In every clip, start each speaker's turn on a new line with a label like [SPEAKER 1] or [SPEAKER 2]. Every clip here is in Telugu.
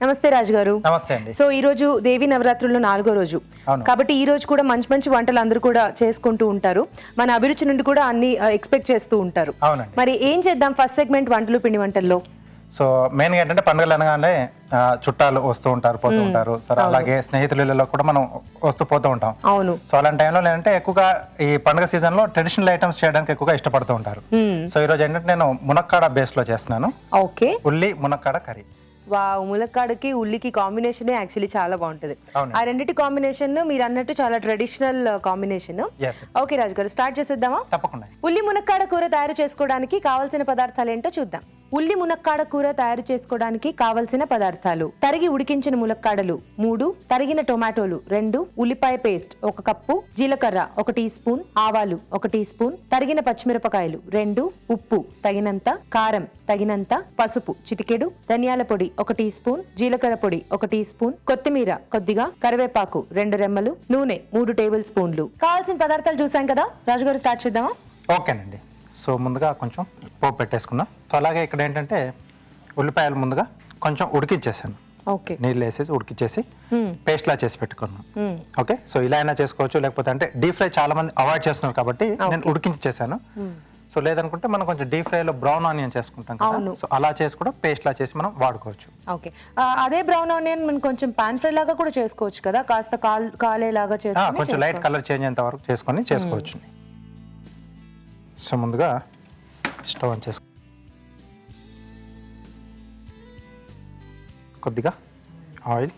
[SPEAKER 1] నమస్తే రాజు గారు.
[SPEAKER 2] నమస్తే అండి.
[SPEAKER 1] సో ఈ రోజు దేవి నవరాత్రుల్లో 4వ రోజు కాబట్టి ఈ రోజు కూడా మంచి మంచి వంటలు అందరూ కూడా చేసుకుంటూ ఉంటారు. మన అభిరుచి నుండి కూడా అన్ని ఎక్స్పెక్ట్ చేస్తూ ఉంటారు. మరి ఏం చేద్దాం ఫస్ట్ సెగ్మెంట్ వంటలు పిండి వంటల్లో?
[SPEAKER 2] సో మెయిన్గా ఏంటంటే పండుగలు అనగానే చుట్టాలు వస్తూ ఉంటారు, పోతూ ఉంటారు. సరే, అలాగే స్నేహితులలో కూడా మనం వస్తూ పోతూ ఉంటాం.
[SPEAKER 1] అవును.
[SPEAKER 2] సో అలాంటి టైంలో ఏంటంటే ఎక్కువగా ఈ పండుగ సీజన్ లో ట్రెడిషనల్ ఐటమ్స్ చేయడానికి ఎక్కువగా ఇష్టపడుతూ ఉంటారు. సో ఈ రోజు ఏంటంటే నేను మునక్కాడ బేస్ లో చేస్తున్నాను.
[SPEAKER 1] ఓకే.
[SPEAKER 2] ఉల్లి మునక్కాడ కర్రీ.
[SPEAKER 1] ములక్కాడకి ఉల్లికి కాంబినేషన్ యాక్చువల్లీ చాలా బాగుంటది. ఆ రెండింటి కాంబినేషన్ మీరు అన్నట్టు చాలా ట్రెడిషనల్ కాంబినేషన్. ఓకే రాజు గారు, స్టార్ట్ చేసేద్దామా?
[SPEAKER 2] తప్పకుండా.
[SPEAKER 1] ఉల్లి మునక్కాడ కూర తయారు చేసుకోవడానికి కావాల్సిన పదార్థాలు ఏంటో చూద్దాం. ఉల్లి మునక్కాడ కూర తయారు చేసుకోవడానికి కావలసిన పదార్థాలు: తరిగి ఉడికించిన ములక్కాడలు 3, తరిగిన టొమాటోలు 2, ఉల్లిపాయ పేస్ట్ 1 కప్పు, జీలకర్ర 1 టీ స్పూన్, ఆవాలు 1 టీ స్పూన్, తరిగిన పచ్చిమిరపకాయలు 2, ఉప్పు తగినంత, కారం తగినంత, పసుపు చిటికెడు, ధనియాల పొడి 1 టీ స్పూన్, జీలకర్ర పొడి 1 టీ స్పూన్, కొత్తిమీర కొద్దిగా, కరివేపాకు 2 రెమ్మలు, నూనె 3 టేబుల్ స్పూన్లు. కావాల్సిన పదార్థాలు చూసాం కదా రాజుగారు, స్టార్ట్ చేద్దామా?
[SPEAKER 2] ఓకేనండి. సో ముందుగా కొంచెం పోపు పెట్టేసుకుందాం. సో అలాగే ఇక్కడ ఏంటంటే ఉల్లిపాయలు ముందుగా కొంచెం ఉడికిచ్చేసాను.
[SPEAKER 1] ఓకే.
[SPEAKER 2] నీళ్ళు వేసేసి ఉడికిచ్చేసి పేస్ట్ లా చేసి పెట్టుకున్నాను. ఓకే. సో ఇలా అయినా చేసుకోవచ్చు, లేకపోతే అంటే డీప్ ఫ్రై చాలా మంది అవాయిడ్ చేస్తున్నారు కాబట్టి నేను ఉడికించేసాను. సో లేదనుకుంటే మనం కొంచెం డీప్ ఫ్రై లో బ్రౌన్ ఆనియన్ చేసుకుంటాం కదా, సో అలా చేసి కూడా పేస్ట్ లా చేసి మనం వాడుకోవచ్చు.
[SPEAKER 1] ఓకే. అదే బ్రౌన్ ఆనియన్ మనం కొంచెం పాన్ ఫ్రై లాగా కూడా చేసుకోవచ్చు కదా, కాస్త కాలేలాగా చేసుకొని
[SPEAKER 2] కొంచెం లైట్ కలర్ చేంజ్ అయ్యేంత వరకు చేసుకొని చేసుకోవచ్చు. సో ముందుగా స్టవ్ ఆన్ చేసుకో, కొద్దిగా ఆయిల్,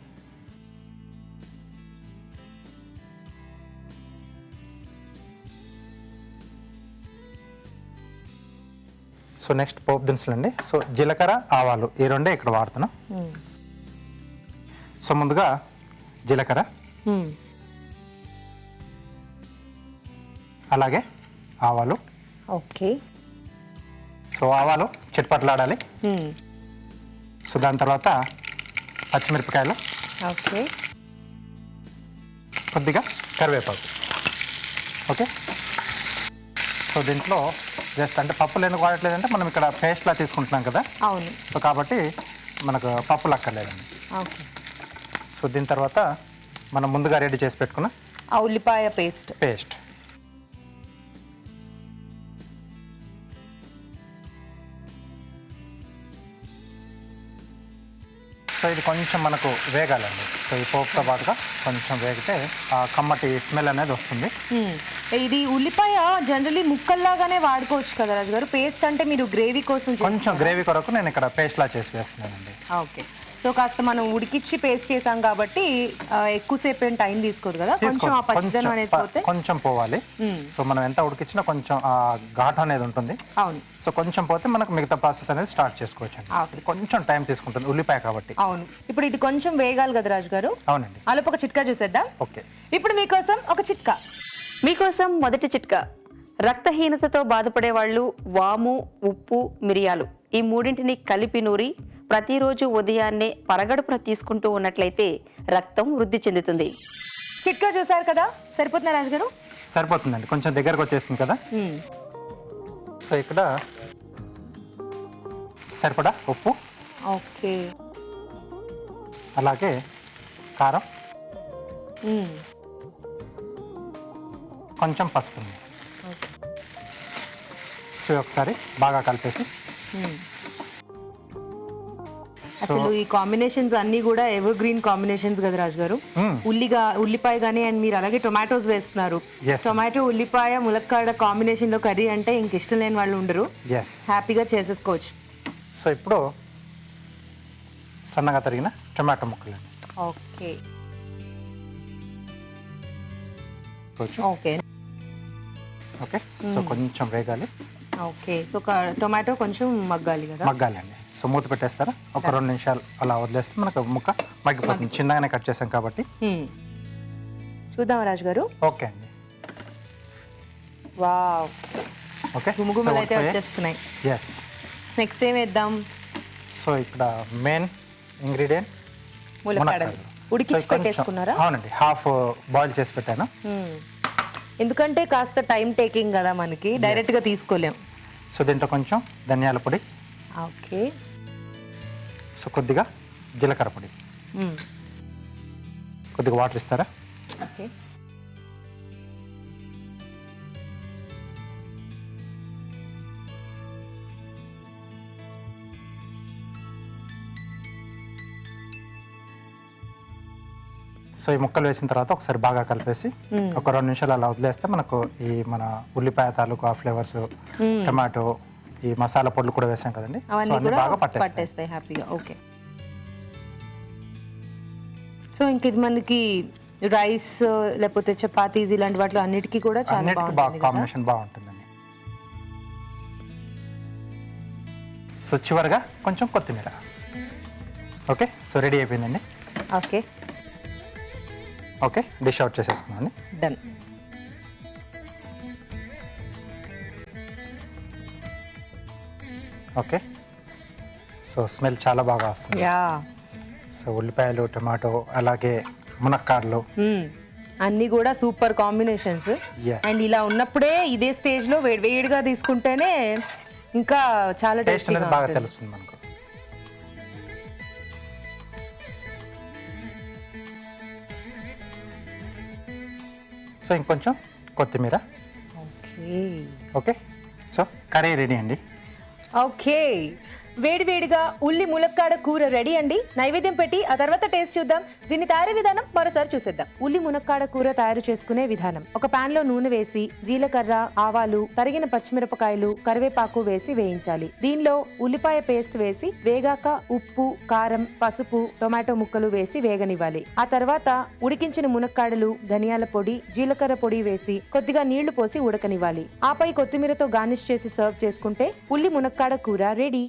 [SPEAKER 2] సో నెక్స్ట్ పోపు దినుసులు అండి. సో జీలకర్ర, ఆవాలు ఈ రెండే ఇక్కడ వాడుతున్నాం. సో ముందుగా జీలకర్ర, అలాగే ఆవాలు.
[SPEAKER 1] ఓకే.
[SPEAKER 2] సో ఆవాలు చిట్పట్లాడాలి. సో దాని తర్వాత పచ్చిమిరపకాయలు,
[SPEAKER 1] ఓకే,
[SPEAKER 2] కొద్దిగా కరివేపాకు. ఓకే. సో దీంట్లో జస్ట్ అంటే పప్పులు ఎందుకు వాడట్లేదంటే మనం ఇక్కడ పేస్ట్లా తీసుకుంటున్నాం కదా.
[SPEAKER 1] అవును.
[SPEAKER 2] సో కాబట్టి మనకు పప్పులు అక్కర్లేదండి.
[SPEAKER 1] ఓకే.
[SPEAKER 2] సో దీని తర్వాత మనం ముందుగా రెడీ చేసి పెట్టుకున్న
[SPEAKER 1] ఆ ఉల్లిపాయ పేస్ట్.
[SPEAKER 2] సో ఇది కొంచెం మనకు వేగాలండి. సో ఈ పోపుతో పాటుగా కొంచెం వేగితే ఆ కమ్మటి స్మెల్ అనేది వస్తుంది.
[SPEAKER 1] ఇది ఉల్లిపాయ జనరలీ ముక్కల్లాగానే వాడుకోవచ్చు కదా రాజు గారు, పేస్ట్ అంటే మీరు గ్రేవీ కోసం?
[SPEAKER 2] కొంచెం గ్రేవీ కొరకు నేను ఇక్కడ పేస్ట్ లా చేసి వేస్తున్నానండి.
[SPEAKER 1] ఓకే. సో కాస్త మనం ఉడికిచ్చి పేస్ట్ చేసాం కాబట్టి ఎక్కువసేపు ఏం టైం తీసుకోదు కదా, కొంచెం ఆ పచ్చిదనం అనేది పోతే
[SPEAKER 2] కొంచెం పోవాలి. సో మనం ఎంత ఉడికిచ్చినా కొంచెం ఆ ఘాటు అనేది ఉంటుంది.
[SPEAKER 1] అవును.
[SPEAKER 2] సో కొంచెం పోతే మనకు మిగతా ప్రాసెస్ అనేది స్టార్ట్ చేసుకోవచ్చు అండి. కొంచెం టైం తీసుకుంటుంది ఉల్లిపాయ కాబట్టి.
[SPEAKER 1] అవును. ఇప్పుడు ఇది కొంచెం వేగాలి కదా రాజు గారు.
[SPEAKER 2] అవునండి.
[SPEAKER 1] అలా ఒక చిట్కా చూసేద్దాం.
[SPEAKER 2] ఓకే.
[SPEAKER 1] ఇప్పుడు మీకోసం ఒక చిట్కా.
[SPEAKER 3] మీకోసం మొదటి చిట్కా: రక్తహీనతతో బాధపడే వాళ్ళు వాము, ఉప్పు, మిరియాలు ఈ మూడింటిని కలిపి నూరి ప్రతిరోజు ఉదయాన్నే పరగడుపున తీసుకుంటూ ఉన్నట్లయితే రక్తం వృద్ధి చెందుతుంది.
[SPEAKER 1] చిట్కా చూసారు కదా, సరిపోతుందా రాజు గారు?
[SPEAKER 2] సరిపోతుందండి, కొంచెం దగ్గరకు వచ్చేసింది కదా. సో ఇక్కడ సరిపడా ఉప్పు,
[SPEAKER 1] ఓకే,
[SPEAKER 2] అలాగే కారం, కొంచెం పసుపు. సో ఒకసారి బాగా కలిపేసి,
[SPEAKER 1] అసలు ఈ కాంబినేషన్స్ అన్ని కూడా ఎవర్ గ్రీన్ కాంబినేషన్స్ కదా రాజు గారు. ఉల్లిపాయ గానీ అండ్ మీరు అలాగే టొమాటోస్ వేస్తున్నారు. టొమాటో, ఉల్లిపాయ, ములక్కాడ కాంబినేషన్ లో కర్రీ అంటే ఇంక ఇష్టం లేని వాళ్ళు ఉండరు, హ్యాపీగా చేసేసుకోవచ్చు.
[SPEAKER 2] సో ఇప్పుడు సన్నగా తరిగిన టొమాటో ముక్కలు.
[SPEAKER 1] ఓకే.
[SPEAKER 2] ఓకే. ఓకే. సో కొంచెం వేగాలి.
[SPEAKER 1] ఓకే. సో టొమాటో కొంచెం మగ్గాలి కదా.
[SPEAKER 2] మగ్గాలండి. సో మూత పెట్టేస్తారా, ఒక 2 నిమిషాలు అలా వదిలేస్తే మనకు ముక్క మగ్గిపోతుంది. చిన్నగానే కట్ చేసాం కాబట్టి.
[SPEAKER 1] చూద్దాం రాజు గారు.
[SPEAKER 2] ఓకే అండి.
[SPEAKER 1] వావ్.
[SPEAKER 2] ఓకే.
[SPEAKER 1] గుమగుమలు అయితే వచ్చేస్తున్నాయి.
[SPEAKER 2] ఎస్.
[SPEAKER 1] నెక్స్ట్ ఏం వేద్దాం?
[SPEAKER 2] సో ఇక్కడ మెయిన్ ఇంగ్రీడియంట్
[SPEAKER 1] ములక్కాడలు. ఉడికించి పెట్టేసుకున్నారా?
[SPEAKER 2] అవునండి, హాఫ్ బాయిల్ చేసి పెట్టాను.
[SPEAKER 1] ఎందుకంటే కాస్త టైం టేకింగ్ కదా, మనకి డైరెక్ట్ గా తీసుకోలేం.
[SPEAKER 2] సో దీంట్లో కొంచెం ధనియాల పొడి,
[SPEAKER 1] ఓకే,
[SPEAKER 2] సో కొద్దిగా జీలకర్ర పొడి, కొద్దిగా వాటర్ ఇస్తారా?
[SPEAKER 1] ఓకే.
[SPEAKER 2] సో ఈ ముక్కలు వేసిన తర్వాత ఒకసారి బాగా కలిపేసి ఒక 2 నిమిషాలు అలా వదిలేస్తే మనకు ఈ మన ఉల్లిపాయ తాలూకు ఆ ఫ్లేవర్స్, టమాటో, ఈ మసాలా పొడులు కూడా వేసాం కదండి, సో
[SPEAKER 1] అవన్నీ
[SPEAKER 2] అన్ని
[SPEAKER 1] కూడా
[SPEAKER 2] బాగా పట్టేస్తాయి.
[SPEAKER 1] పట్టేస్తాయి హ్యాపీగా. ఓకే. సో ఇంక ఇది మనకి రైస్ లేకపోతే చపాతీస్ ఇలాంటి వాటిలో అన్నిటికీ కూడా చాలా
[SPEAKER 2] అన్నిటికీ బాగా
[SPEAKER 1] బాగుంటుంది కదా.
[SPEAKER 2] కాంబినేషన్ బాగుంటుందండి. సో చివరిగా కొంచెం కొత్తిమీర. ఓకే, సో రెడీ అయిపోయిందండి.
[SPEAKER 1] ఓకే,
[SPEAKER 2] ఓకే, డిష్ అవుట్ చేసేసుకున్నామండి.
[SPEAKER 1] డన్.
[SPEAKER 2] ఓకే, సో స్మెల్ చాలా బాగా వస్తుంది.
[SPEAKER 1] యా,
[SPEAKER 2] సో ఉల్లిపాయలు, టమాటో, అలాగే మునక్కాడలు
[SPEAKER 1] అన్నీ కూడా సూపర్ కాంబినేషన్స్.
[SPEAKER 2] Yeah.
[SPEAKER 1] అండ్ ఇలా ఉన్నప్పుడే ఇదే స్టేజ్ లో వేడిగా తీసుకుంటేనే ఇంకా చాలా
[SPEAKER 2] టేస్ట్ అనేది బాగా
[SPEAKER 1] టేస్టీగా
[SPEAKER 2] తెలుస్తుంది మనకు. సో ఇంకొంచెం కొత్తిమీర.
[SPEAKER 1] Okay.
[SPEAKER 2] Okay, so curry ready అండి.
[SPEAKER 1] ఓకే, వేడివేడిగా ఉల్లి ములక్కాడ కూర రెడీ అండి. నైవేద్యం పెట్టి ఆ తర్వాత టేస్ట్ చూద్దాం. దీని తయారీ విధానం మరోసారి చూసేద్దాం. ఉల్లి మునక్కాడ కూర తయారు చేసుకునే విధానం: ఒక పాన్ లో నూనె వేసి జీలకర్ర, ఆవాలు, తరిగిన పచ్చిమిరపకాయలు, కరివేపాకు వేసి వేయించాలి. దీనిలో ఉల్లిపాయ పేస్ట్ వేసి వేగాక ఉప్పు, కారం, పసుపు, టొమాటో ముక్కలు వేసి వేగనివ్వాలి. ఆ తర్వాత ఉడికించిన మునక్కాడలు, ధనియాల పొడి, జీలకర్ర పొడి వేసి కొద్దిగా నీళ్లు పోసి ఉడకనివ్వాలి. ఆపై కొత్తిమీరతో గార్నిష్ చేసి సర్వ్ చేసుకుంటే ఉల్లి మునక్కాడ కూర రెడీ.